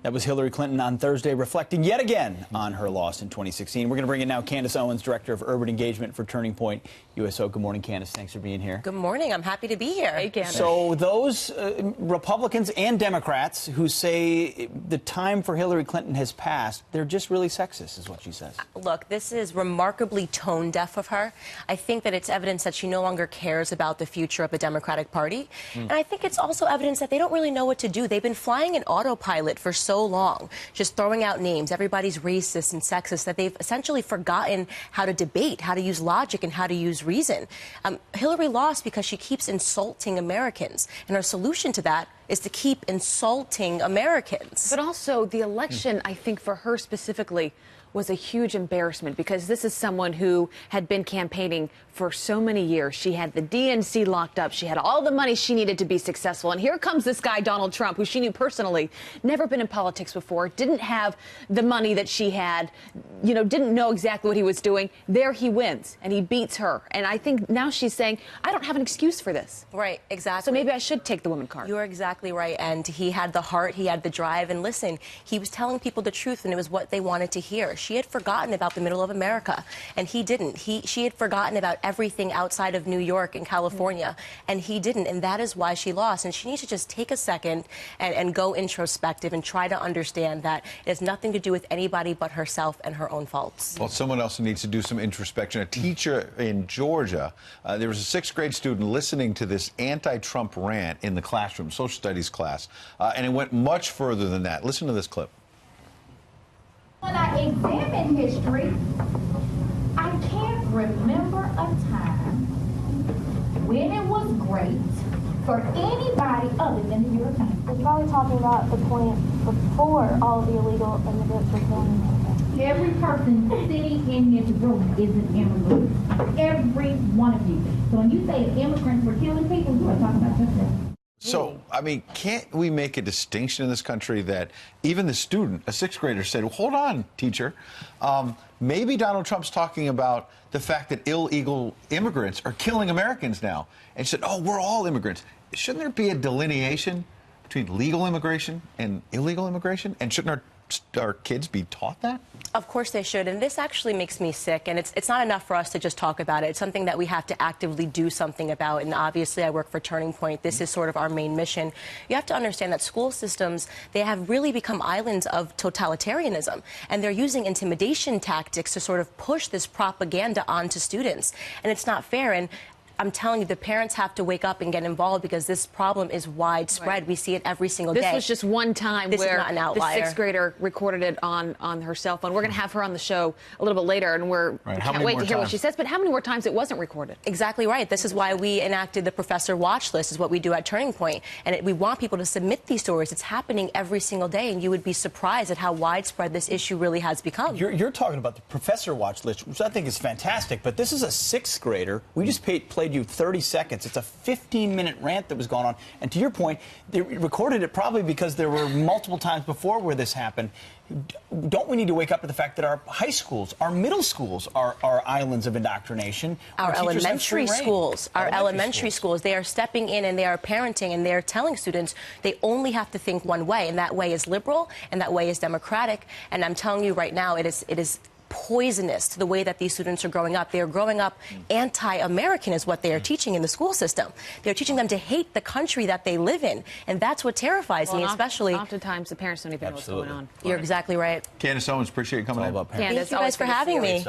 That was Hillary Clinton on Thursday, reflecting yet again on her loss in 2016. We're going to bring in now Candace Owens, Director of Urban Engagement for Turning Point USO. Good morning, Candace. Thanks for being here. Good morning. I'm happy to be here. Hey, Candace. So those Republicans and Democrats who say the time for Hillary Clinton has passed, they're just really sexist, is what she says. Look, this is remarkably tone deaf of her. I think that it's evidence that she no longer cares about the future of the Democratic Party. And I think it's also evidence that they don't really know what to do. They've been flying in autopilot for so long, just throwing out names. Everybody's racist and sexist, that they've essentially forgotten how to debate, how to use logic, and how to use reason. Hillary lost because she keeps insulting Americans, and her solution to that is to keep insulting Americans. But also, the election, I think, for her specifically, was a huge embarrassment because this is someone who had been campaigning for so many years. She had the DNC locked up. She had all the money she needed to be successful. And here comes this guy, Donald Trump, who she knew personally, never been in politics before, didn't have the money that she had, didn't know exactly what he was doing. There he wins, and he beats her. And I think now she's saying, I don't have an excuse for this. Right, exactly. So maybe I should take the woman card. You're exactly right. And he had the heart, he had the drive. And listen, he was telling people the truth, and it was what they wanted to hear. She had forgotten about the middle of America, and he didn't. She had forgotten about everything outside of New York and California, and he didn't, and that is why she lost. And she needs to just take a second and go introspective and try to understand that it has nothing to do with anybody but herself and her own faults. Well, someone else needs to do some introspection. A teacher in Georgia, there was a sixth grade student listening to this anti-Trump rant in the classroom, social studies class, and it went much further than that. Listen to this clip. When I examine history, I can't remember a time when it was great for anybody other than the Europeans. We're probably talking about the point before all of the illegal immigrants were coming. Every person sitting in this room is an immigrant. Every one of you. So when you say immigrants were killing people, you are talking about yourself. So, I mean, can't we make a distinction in this country that even the student, a sixth grader, said, well, hold on, teacher. Maybe Donald Trump's talking about the fact that illegal immigrants are killing Americans now. And she said, oh, we're all immigrants. Shouldn't there be a delineation between legal immigration and illegal immigration? And shouldn't our kids be taught that? Of course they should, and this actually makes me sick, and it's not enough for us to just talk about it. It's something that we have to actively do something about, and obviously I work for Turning Point. This is sort of our main mission. You have to understand that school systems, they have really become islands of totalitarianism, and they're using intimidation tactics to sort of push this propaganda onto students, and it's not fair. And I'm telling you, the parents have to wake up and get involved because this problem is widespread. Right. We see it every single day. This was just one time where is not an outlier. The sixth grader recorded it on her cell phone. We're going to have her on the show a little bit later, and we can't wait to hear what she says. But how many more times it wasn't recorded? Exactly right. This is why we enacted the Professor Watch List, is what we do at Turning Point. And we want people to submit these stories. It's happening every single day, and you would be surprised at how widespread this issue really has become. You're talking about the Professor Watch List, which I think is fantastic, but this is a sixth grader. We just played you 30 seconds. It's a 15-minute rant that was going on. And to your point, they recorded it probably because there were multiple times before where this happened. Don't we need to wake up to the fact that our high schools, our middle schools are islands of indoctrination? Our elementary schools, they are stepping in and they are parenting and they are telling students they only have to think one way, and that way is liberal and that way is democratic. And I'm telling you right now, it is poisonous to the way that these students are growing up. They are growing up anti-American is what they are teaching in the school system. They're teaching them to hate the country that they live in, and that's what terrifies me, especially. Oftentimes the parents don't even know what's going on. You're exactly right. Candace Owens, appreciate you coming in. Thank you guys for having me.